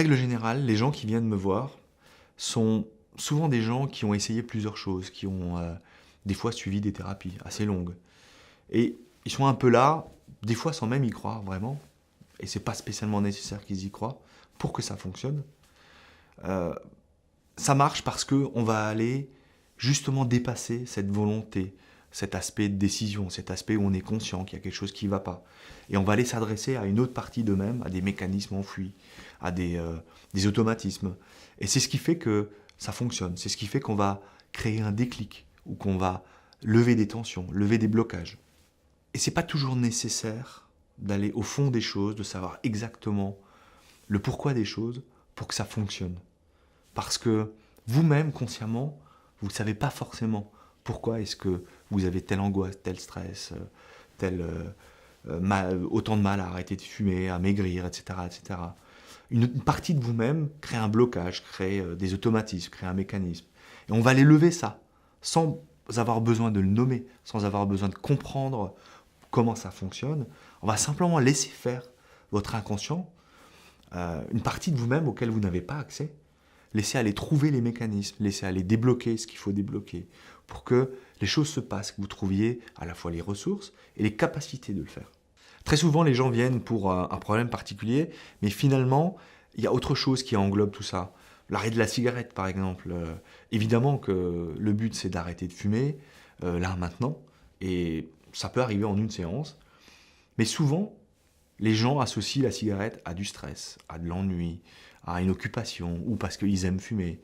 règle générale, les gens qui viennent me voir sont souvent des gens qui ont essayé plusieurs choses, qui ont des fois suivi des thérapies assez longues. Et ils sont un peu là, des fois sans même y croire vraiment, et c'est pas spécialement nécessaire qu'ils y croient pour que ça fonctionne. Euh, Ça marche parce qu'on va aller justement dépasser cette volonté, cet aspect de décision, cet aspect où on est conscient qu'il y a quelque chose qui ne va pas. Et on va aller s'adresser à une autre partie d'eux-mêmes, à des mécanismes enfouis, à des automatismes. Et c'est ce qui fait que ça fonctionne. C'est ce qui fait qu'on va créer un déclic, ou qu'on va lever des tensions, lever des blocages. Et c'est pas toujours nécessaire d'aller au fond des choses, de savoir exactement le pourquoi des choses pour que ça fonctionne. Parce que vous-même, consciemment, vous ne savez pas forcément pourquoi est-ce que vous avez telle angoisse, tel stress, autant de mal à arrêter de fumer, à maigrir, etc. etc. Une partie de vous-même crée un blocage, crée des automatismes, crée un mécanisme. Et on va aller lever ça, sans avoir besoin de le nommer, sans avoir besoin de comprendre comment ça fonctionne. On va simplement laisser faire votre inconscient, une partie de vous-même auquel vous n'avez pas accès. Laissez aller trouver les mécanismes, laissez aller débloquer ce qu'il faut débloquer pour que les choses se passent, que vous trouviez à la fois les ressources et les capacités de le faire. Très souvent, les gens viennent pour un problème particulier, mais finalement, il y a autre chose qui englobe tout ça. L'arrêt de la cigarette, par exemple. Évidemment que le but, c'est d'arrêter de fumer, là, maintenant, et ça peut arriver en une séance, mais souvent, les gens associent la cigarette à du stress, à de l'ennui, à une occupation, ou parce qu'ils aiment fumer.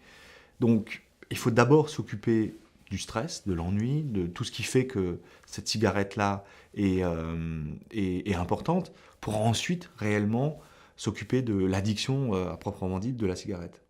Donc, il faut d'abord s'occuper du stress, de l'ennui, de tout ce qui fait que cette cigarette-là est importante, pour ensuite réellement s'occuper de l'addiction à proprement dite de la cigarette.